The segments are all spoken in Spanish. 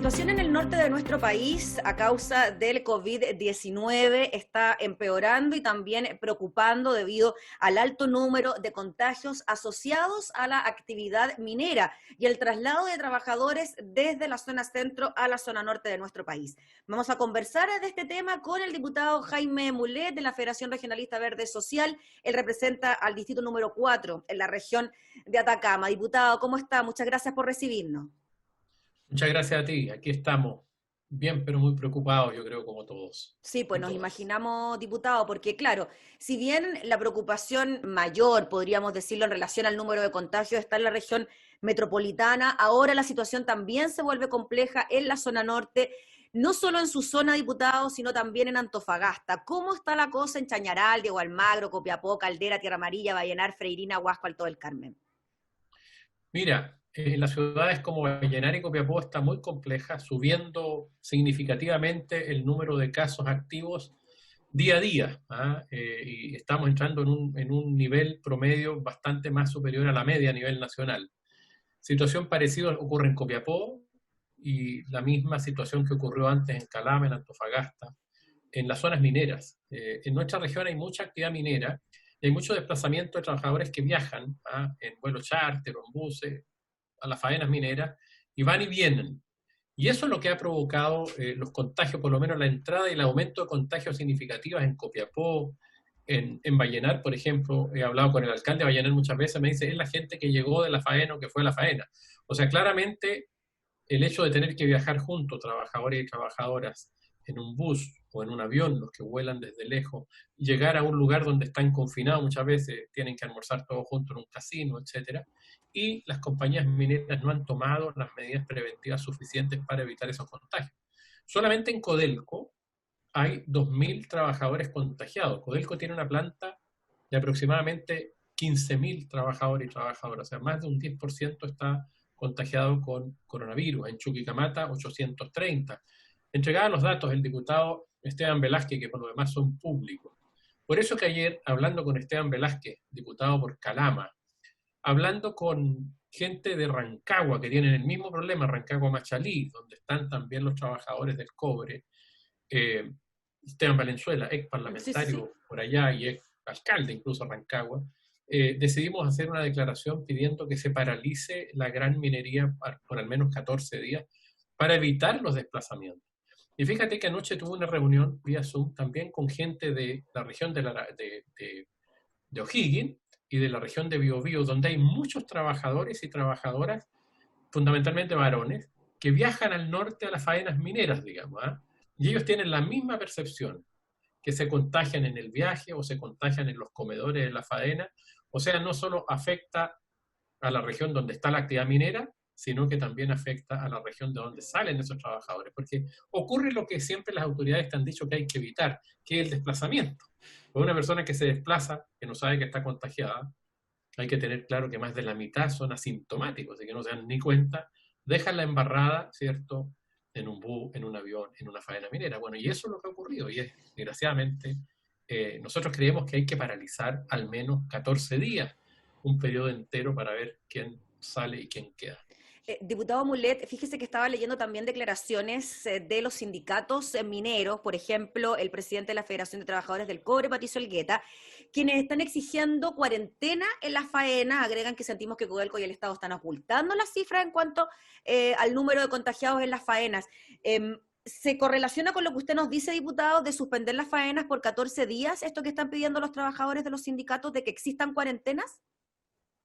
situación en el norte de nuestro país a causa del COVID-19 está empeorando y también preocupando debido al alto número de contagios asociados a la actividad minera y el traslado de trabajadores desde la zona centro a la zona norte de nuestro país. Vamos a conversar de este tema con el diputado Jaime Mulet de la Federación Regionalista Verde Social. Él representa al distrito número 4 en la región de Atacama. Diputado, ¿cómo está? Muchas gracias por recibirnos. Muchas gracias a ti. Aquí estamos bien, pero muy preocupados, yo creo, como todos Sí, pues y nos todas. imaginamos, diputado, porque claro, si bien la preocupación mayor, podríamos decirlo, en relación al número de contagios está en la región metropolitana, ahora la situación también se vuelve compleja en la zona norte, no solo en su zona, diputado, sino también en Antofagasta. ¿Cómo está la cosa en Chañaral, Diego Almagro, Copiapó, Caldera, Tierra Amarilla, Vallenar, Freirina, Huasco, Alto del Carmen? Mira, las ciudades como Vallenar y Copiapó está muy compleja, subiendo significativamente el número de casos activos día a día, ¿ah? Y estamos entrando en un nivel promedio bastante más superior a la media a nivel nacional. Situación parecida ocurre en Copiapó y la misma situación que ocurrió antes en Calama, en Antofagasta, en las zonas mineras. En nuestra región hay mucha actividad minera y hay mucho desplazamiento de trabajadores que viajan en vuelos charter o en buses a las faenas mineras y van y vienen. Y eso es lo que ha provocado los contagios, por lo menos la entrada y el aumento de contagios significativos en Copiapó, en Vallenar, por ejemplo. He hablado con el alcalde de Vallenar muchas veces, me dice, es la gente que llegó de la faena o que fue a la faena. O sea, claramente el hecho de tener que viajar juntos, trabajadores y trabajadoras, en un bus o en un avión, los que vuelan desde lejos, llegar a un lugar donde están confinados muchas veces, tienen que almorzar todos juntos en un casino, etcétera, y las compañías mineras no han tomado las medidas preventivas suficientes para evitar esos contagios. Solamente en Codelco hay 2.000 trabajadores contagiados. Codelco tiene una planta de aproximadamente 15.000 trabajadores y trabajadoras, o sea, más de un 10% está contagiado con coronavirus. En Chuquicamata, 830. Entregaba los datos el diputado Esteban Velázquez, que por lo demás son públicos. Por eso que ayer, hablando con Esteban Velázquez, diputado por Calama, hablando con gente de Rancagua, que tienen el mismo problema, Rancagua Machalí, donde están también los trabajadores del cobre, eh, Esteban Valenzuela, ex Sí, sí, sí. parlamentario por allá y ex alcalde incluso de Rancagua, decidimos hacer una declaración pidiendo que se paralice la gran minería por al menos 14 días para evitar los desplazamientos. Y fíjate que anoche tuve una reunión vía Zoom también con gente de la región de O'Higgins y de la región de Biobío, donde hay muchos trabajadores y trabajadoras, fundamentalmente varones, que viajan al norte a las faenas mineras, digamos, ¿ah? Y ellos tienen la misma percepción, que se contagian en el viaje o se contagian en los comedores de la faena. O sea, no solo afecta a la región donde está la actividad minera, sino que también afecta a la región de donde salen esos trabajadores, porque ocurre lo que siempre las autoridades te han dicho que hay que evitar, que es el desplazamiento. Para una persona que se desplaza, que no sabe que está contagiada, hay que tener claro que más de la mitad son asintomáticos, y que no se dan ni cuenta, dejan la embarrada, ¿cierto?, en un bus, en un avión, en una faena minera. Bueno, y eso es lo que ha ocurrido, y es, desgraciadamente, nosotros creemos que hay que paralizar al menos 14 días, un periodo entero para ver quién sale y quién queda. Diputado Mulet, fíjese que estaba leyendo también declaraciones de los sindicatos mineros, por ejemplo, el presidente de la Federación de Trabajadores del Cobre, Patricio Elgueta, quienes están exigiendo cuarentena en las faenas, agregan que sentimos que Codelco y el Estado están ocultando las cifras en cuanto al número de contagiados en las faenas. ¿Se correlaciona con lo que usted nos dice, diputado, de suspender las faenas por 14 días, esto que están pidiendo los trabajadores de los sindicatos, de que existan cuarentenas?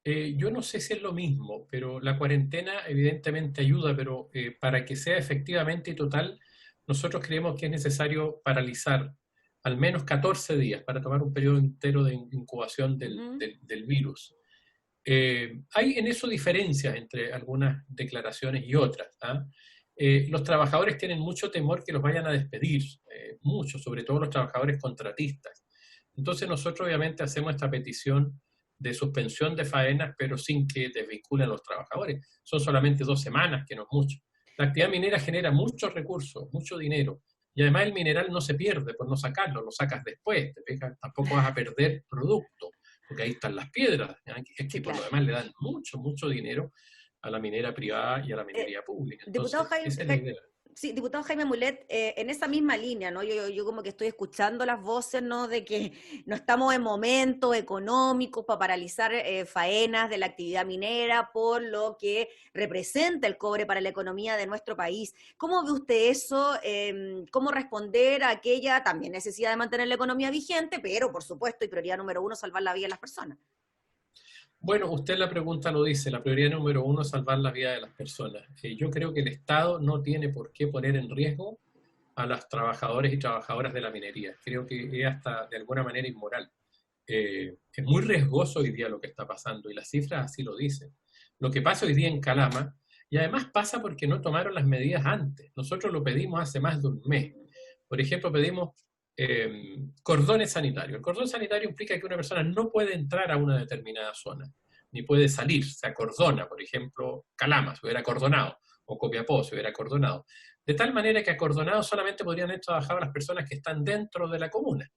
Yo no sé si es lo mismo, pero la cuarentena evidentemente ayuda, pero para que sea efectivamente y total, nosotros creemos que es necesario paralizar al menos 14 días para tomar un periodo entero de incubación Ujú. del virus. Hay en eso diferencias entre algunas declaraciones y otras, ¿ah? Los trabajadores tienen mucho temor que los vayan a despedir, mucho, sobre todo los trabajadores contratistas. Entonces nosotros obviamente hacemos esta petición de suspensión de faenas, pero sin que desvinculen a los trabajadores. Son solamente 2 semanas, que no es mucho. La actividad minera genera muchos recursos, mucho dinero, y además el mineral no se pierde por no sacarlo, lo sacas después, te fijas, tampoco vas a perder producto, porque ahí están las piedras, ¿ya? Es Sí, que por lo claro. demás le dan mucho, mucho dinero. a la minera privada y a la minería pública. Diputado Entonces, Jaime, esa es la idea. sí, diputado Jaime Mulet, en esa misma línea, ¿no? Yo como que estoy escuchando las voces, ¿no? De que no estamos en momentos económicos para paralizar faenas de la actividad minera por lo que representa el cobre para la economía de nuestro país. ¿Cómo ve usted eso? ¿Cómo responder a aquella también necesidad de mantener la economía vigente, pero por supuesto, y prioridad número uno, salvar la vida de las personas? Bueno, usted la pregunta lo dice, la prioridad número uno es salvar la vida de las personas. Yo creo que el Estado no tiene por qué poner en riesgo a los trabajadores y trabajadoras de la minería. Creo que es hasta de alguna manera inmoral. Es muy riesgoso hoy día lo que está pasando y las cifras así lo dicen. Lo que pasa hoy día en Calama, y además pasa porque no tomaron las medidas antes. Nosotros lo pedimos hace más de un mes. Por ejemplo, pedimos cordones sanitarios. El cordón sanitario implica que una persona no puede entrar a una determinada zona, ni puede salir, se acordona, por ejemplo, Calama se hubiera acordonado, o Copiapó se hubiera acordonado. De tal manera que acordonados solamente podrían haber trabajado las personas que están dentro de la comuna.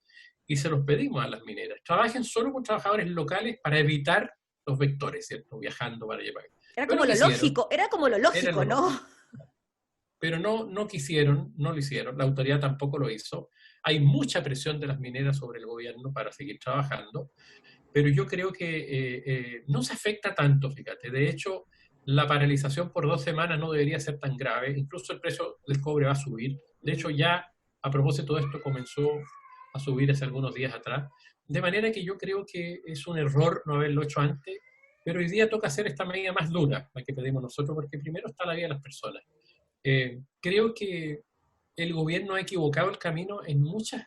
Y se los pedimos a las mineras. Trabajen solo con trabajadores locales para evitar los vectores, ¿cierto? Viajando para allá. Era como lo lógico, ¿no? Pero no quisieron, no lo hicieron, la autoridad tampoco lo hizo. Hay mucha presión de las mineras sobre el gobierno para seguir trabajando, pero yo creo que no se afecta tanto, fíjate. De hecho, la paralización por 2 semanas no debería ser tan grave, incluso el precio del cobre va a subir. De hecho, ya a propósito de esto comenzó a subir hace algunos días atrás, de manera que yo creo que es un error no haberlo hecho antes, pero hoy día toca hacer esta medida más dura, la que pedimos nosotros, porque primero está la vida de las personas. Creo que el gobierno ha equivocado el camino en muchas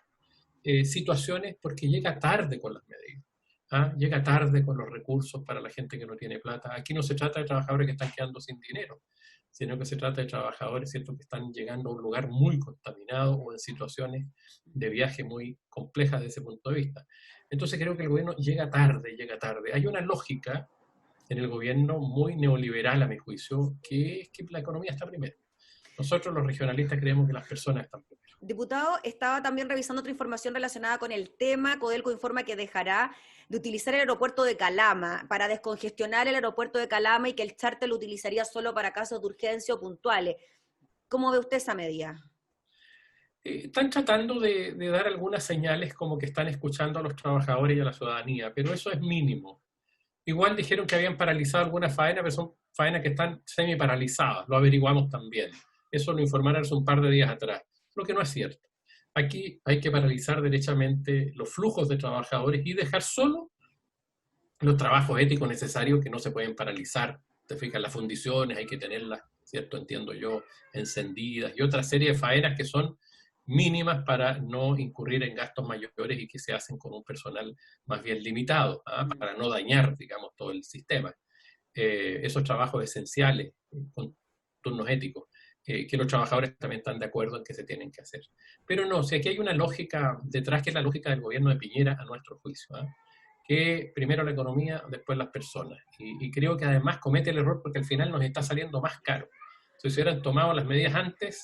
situaciones porque llega tarde con las medidas. ¿Ah? Llega tarde con los recursos para la gente que no tiene plata. Aquí no se trata de trabajadores que están quedando sin dinero, sino que se trata de trabajadores, ¿cierto?, que están llegando a un lugar muy contaminado o en situaciones de viaje muy complejas desde ese punto de vista. Entonces creo que el gobierno llega tarde, llega tarde. Hay una lógica en el gobierno muy neoliberal, a mi juicio, que es que la economía está primero. Nosotros los regionalistas creemos que las personas están primero. Diputado, estaba también revisando otra información relacionada con el tema. Codelco informa que dejará de utilizar el aeropuerto de Calama para descongestionar el aeropuerto de Calama y que el charter lo utilizaría solo para casos de urgencia o puntuales. ¿Cómo ve usted esa medida? Están tratando de dar algunas señales como que están escuchando a los trabajadores y a la ciudadanía, pero eso es mínimo. Igual dijeron que habían paralizado algunas faenas, pero son faenas que están semi-paralizadas, lo averiguamos también. Eso lo informaron hace un par de días atrás, lo que no es cierto. Aquí hay que paralizar derechamente los flujos de trabajadores y dejar solo los trabajos éticos necesarios que no se pueden paralizar. Te fijas, las fundiciones hay que tenerlas, ¿cierto? Entiendo yo, encendidas y otra serie de faenas que son mínimas para no incurrir en gastos mayores y que se hacen con un personal más bien limitado, ¿ah? Para no dañar, digamos, todo el sistema. Esos trabajos esenciales, con turnos éticos, que los trabajadores también están de acuerdo en que se tienen que hacer. Pero no, si aquí hay una lógica detrás que es la lógica del gobierno de Piñera, a nuestro juicio, ¿eh? Que primero la economía, después las personas. Y creo que además comete el error porque al final nos está saliendo más caro. Si se hubieran tomado las medidas antes,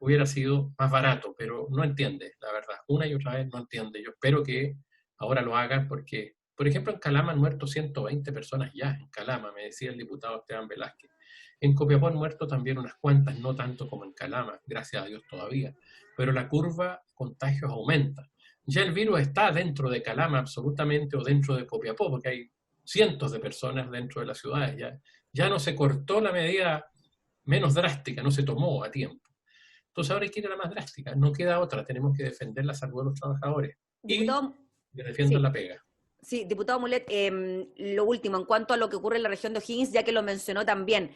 hubiera sido más barato, pero no entiende, la verdad. Una y otra vez no entiende. Yo espero que ahora lo hagan porque, por ejemplo, en Calama han muerto 120 personas ya, en Calama, me decía el diputado Esteban Velázquez. En Copiapó han muerto también unas cuantas, no tanto como en Calama, gracias a Dios todavía, pero la curva de contagios aumenta. Ya el virus está dentro de Calama absolutamente o dentro de Copiapó, porque hay cientos de personas dentro de las ciudades. Ya no se cortó la medida menos drástica, no se tomó a tiempo. Entonces ahora hay que ir a la más drástica, no queda otra, tenemos que defender la salud de los trabajadores. Diputado, y que defiendan sí. la pega. Sí, diputado Mulet, lo último, en cuanto a lo que ocurre en la región de O'Higgins, ya que lo mencionó también,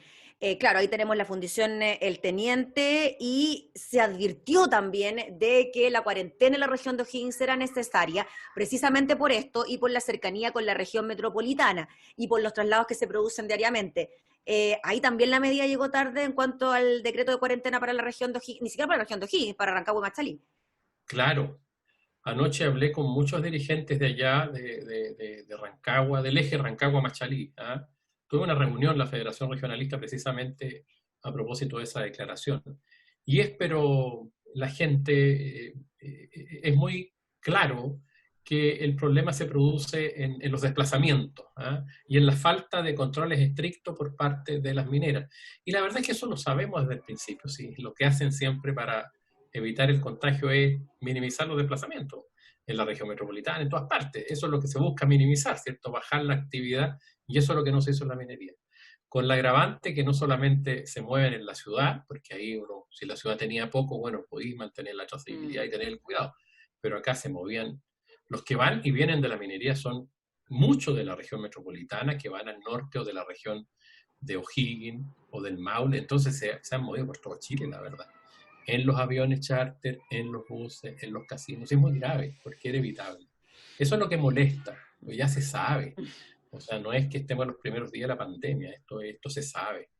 claro, ahí tenemos la fundición El Teniente y se advirtió también de que la cuarentena en la región de O'Higgins era necesaria precisamente por esto y por la cercanía con la región metropolitana y por los traslados que se producen diariamente. Ahí también la medida llegó tarde en cuanto al decreto de cuarentena para la región de O'Higgins, ni siquiera para la región de O'Higgins, para Rancagua y Machalí. Claro. Anoche hablé con muchos dirigentes de allá, de Rancagua, del eje Rancagua-Machalí. ¿Ah? Tuve una reunión en la Federación Regionalista precisamente a propósito de esa declaración. Pero la gente es muy claro que el problema se produce en los desplazamientos, ¿ah? Y en la falta de controles estrictos por parte de las mineras. Y la verdad es que eso lo sabemos desde el principio, ¿sí? Lo que hacen siempre para evitar el contagio es minimizar los desplazamientos en la región metropolitana, en todas partes. Eso es lo que se busca minimizar, ¿cierto? Bajar la actividad, y eso es lo que no se hizo en la minería. Con la agravante que no solamente se mueven en la ciudad, porque ahí uno, si la ciudad tenía poco, bueno, podéis mantener la trazabilidad y tener el cuidado, pero acá se movían. Los que van y vienen de la minería son muchos de la región metropolitana, que van al norte o de la región de O'Higgins o del Maule, entonces se han movido por todo Chile, la verdad. En los aviones charter, en los buses, en los casinos. Es muy grave, porque era evitable. Eso es lo que molesta, pues ya se sabe. O sea, no es que estemos en los primeros días de la pandemia, esto se sabe.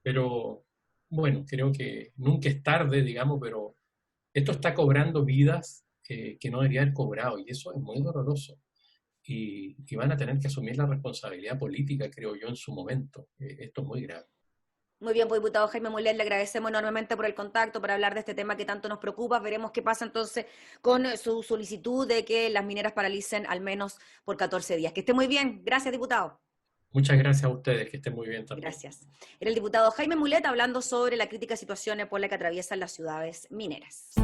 Pero bueno, creo que nunca es tarde, digamos, pero esto está cobrando vidas que no debería haber cobrado, y eso es muy doloroso. Y van a tener que asumir la responsabilidad política, creo yo, en su momento. Esto es muy grave. Muy bien, pues diputado Jaime Mulet, le agradecemos enormemente por el contacto, para hablar de este tema que tanto nos preocupa. Veremos qué pasa entonces con su solicitud de que las mineras paralicen al menos por 14 días. Que esté muy bien. Gracias, diputado. Muchas gracias a ustedes, que estén muy bien también. Gracias. Era el diputado Jaime Mulet hablando sobre la crítica situación por la que atraviesan las ciudades mineras.